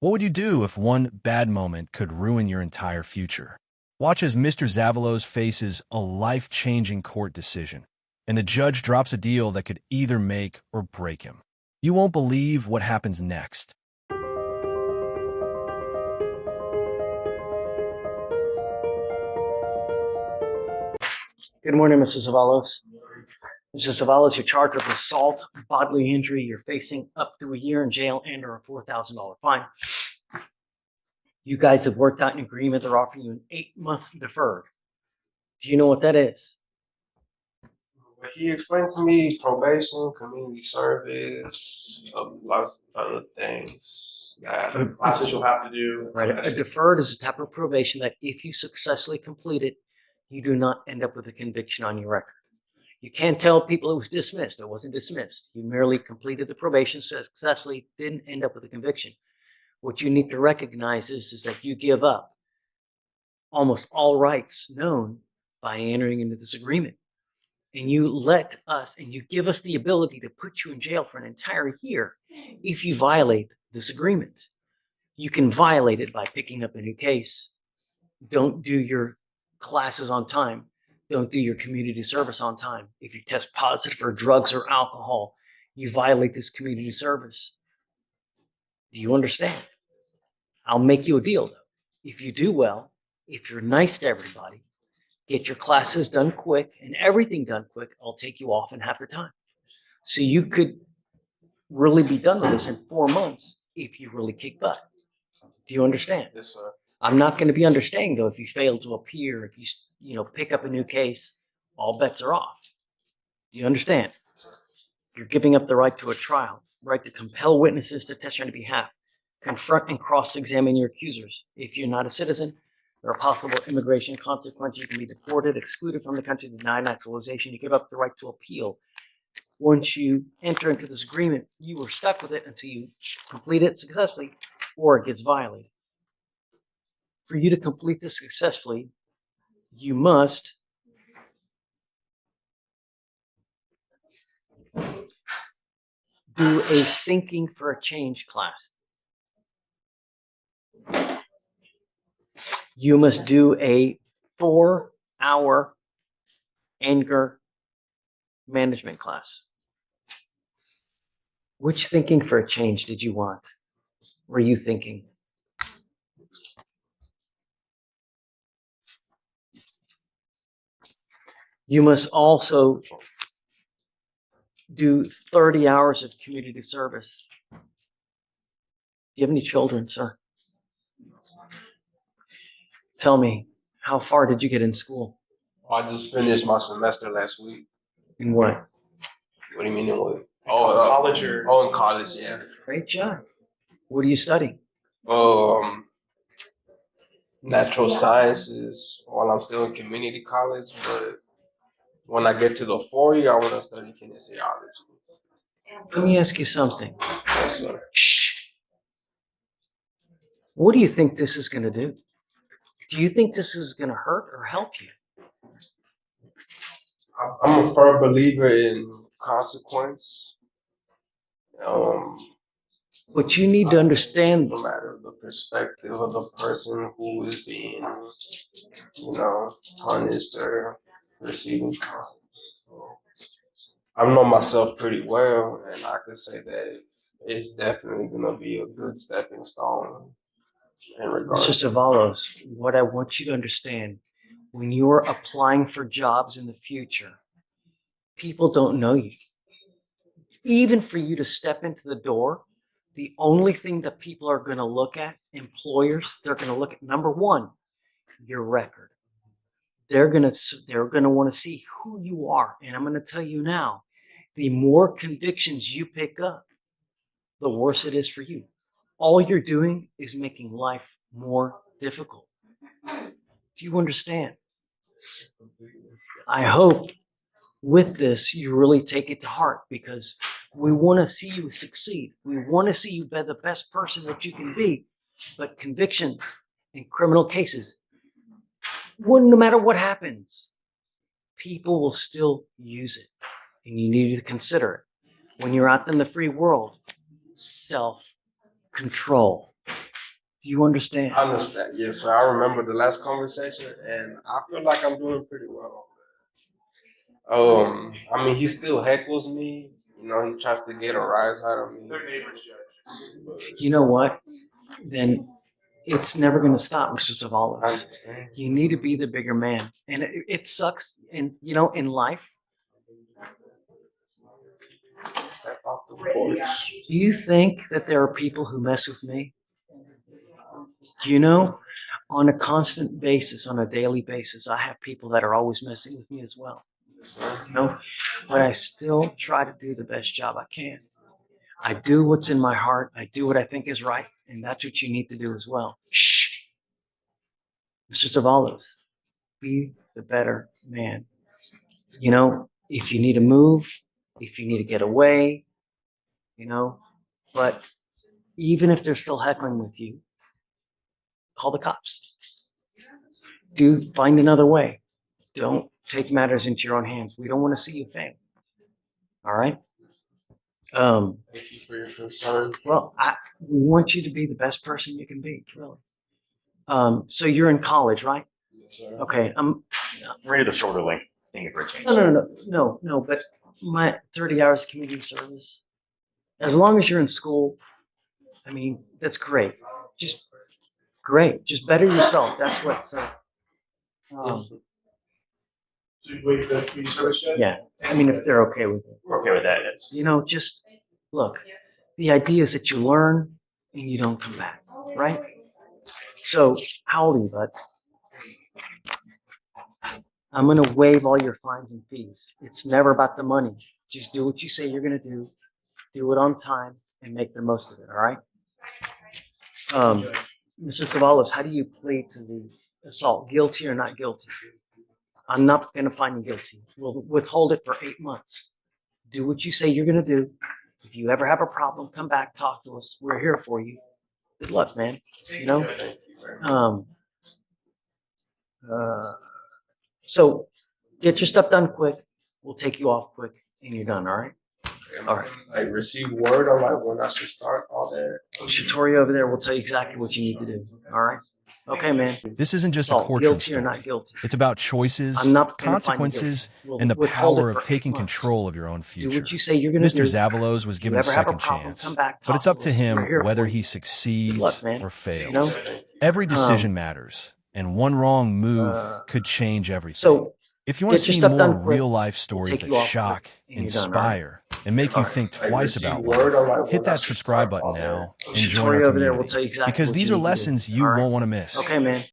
What would you do if one bad moment could ruin your entire future? Watch as Mr. Zavalos faces a life-changing court decision, and the judge drops a deal that could either make or break him. You won't believe what happens next. Good morning, Mrs. Avalos. Mrs. Avalos, you're charged with assault, bodily injury. You're facing up to a year in jail and or a $4,000 fine. You guys have worked out an agreement. They're offering you an 8-month deferred. Do you know what that is? He explained to me probation, community service, lots of other things that classes you'll have to do. Right. A deferred is a type of probation that if you successfully complete it, you do not end up with a conviction on your record. You can't tell people it was dismissed. It wasn't dismissed. You merely completed the probation successfully, didn't end up with a conviction. What you need to recognize is that you give up almost all rights known by entering into this agreement. And you let us, and you give us the ability to put you in jail for an entire year if you violate this agreement. You can violate it by picking up a new case. Don't do your classes on time. Don't do your community service on time. If you test positive for drugs or alcohol, you violate this community service. Do you understand? I'll make you a deal, though. If you do well, if you're nice to everybody, get your classes done quick and everything done quick, I'll take you off in half the time. So you could really be done with this in 4 months if you really kick butt. Do you understand? Yes, sir. I'm not going to be understanding, though, if you fail to appear, if you pick up a new case, all bets are off. Do you understand? You're giving up the right to a trial, right to compel witnesses to testify on your behalf, confront and cross-examine your accusers. If you're not a citizen, there are possible immigration consequences. You can be deported, excluded from the country, denied naturalization. You give up the right to appeal. Once you enter into this agreement, you are stuck with it until you complete it successfully or it gets violated. For you to complete this successfully, you must do a thinking for a change class. You must do a 4-hour anger management class. Which thinking for a change did you want? Were you thinking? You must also do 30 hours of community service. Do you have any children, sir? Tell me, how far did you get in school? I just finished my semester last week. In what? What do you mean in what? College or? Oh, in college, yeah. Great job. What are you studying? Natural sciences while I'm still in community college, but when I get to the 4 year, I want to study kinesiology. Let me ask you something. Yes, sir. Shh. What do you think this is going to do? Do you think this is going to hurt or help you? I'm a firm believer in consequence. But you need to understand. No matter the perspective of the person who is being, punished or receiving consequence. So I know myself pretty well, and I could say that it's definitely gonna be a good stepping stone in regards. Mr. Savalos, what I want you to understand, when you are applying for jobs in the future, people don't know you. Even for you to step into the door, the only thing that people are going to look at, employers, they're going to look at, number one, your record. They're going to want to see who you are. And I'm going to tell you now, the more convictions you pick up, the worse it is for you. All you're doing is making life more difficult. Do you understand? I hope with this, you really take it to heart, because we want to see you succeed. We want to see you be the best person that you can be. But convictions in criminal cases, no matter what happens, people will still use it. And you need to consider it. When you're out in the free world, self-control. Do you understand? I understand. Yes, sir. I remember the last conversation, and I feel like I'm doing pretty well. I mean, he still heckles me. You know, he tries to get a rise out of me. You know what? Then it's never going to stop, Mr. I Zavalos. understand. You need to be the bigger man. And it sucks. And, you know, in life, Step off the porch. do you think that there are people who mess with me? You know, on a constant basis, on a daily basis, I have people that are always messing with me as well. You know, but I still try to do the best job I can. I do what's in my heart. I do what I think is right. And that's what you need to do as well. Shh. Mr. Zavalos, be the better man. You know, if you need to move, if you need to get away, you know, but even if they're still heckling with you, call the cops. Do find another way. Don't take matters into your own hands. We don't want to see you fail. All right. Thank you for your concern. Well, we want you to be the best person you can be, really. So you're in college, right? Yes, sir. Okay. I'm Ready the shorter length. Thank you for a change. no. But my 30 hours community service, as long as you're in school, I mean, that's great. Just great. Just better yourself. That's what's. So you wait for the community service judge? Yeah. I mean, if they're okay with it. We're okay with that. You know, just look. The idea is that you learn and you don't come back, right? So, how old are you, bud? I'm going to waive all your fines and fees. It's never about the money. Just do what you say you're going to do it on time, and make the most of it, all right? Mr. Savalas, how do you plead to the assault? Guilty or not guilty? I'm not going to find you guilty. We'll withhold it for 8 months. Do what you say you're going to do. If you ever have a problem, come back, talk to us. We're here for you. Good luck, man. You know? So get your stuff done quick. We'll take you off quick, and you're done, all right? All right. Like receive word on like when I should start all that. Shatori over there will tell you exactly what you need to do, all right? Okay, man. This isn't just a Assault, courtroom guilty or story. not guilty? It's about choices, I'm not gonna find you consequences, guilty. We'll and the withhold power it of for taking 8 months. control of your own Do future. what you say you're going to do. Mr. Zavalos was If given you a ever have a second problem, chance, come back, but it's talk up to to us. him We're here whether for he you. succeeds Good luck, man. or fails. You know? Every decision matters, and one wrong move could change everything. So If you want get to your see stuff more done quick. real-life We'll stories take that you off shock, quick, and you're done, all right? inspire, and make you think Like twice receive about word on life, like hit when I that should subscribe start all button now that. and join Shatori our over there will community. tell you exactly Because what these you are need to do. lessons you All right? won't want to miss. Okay, man.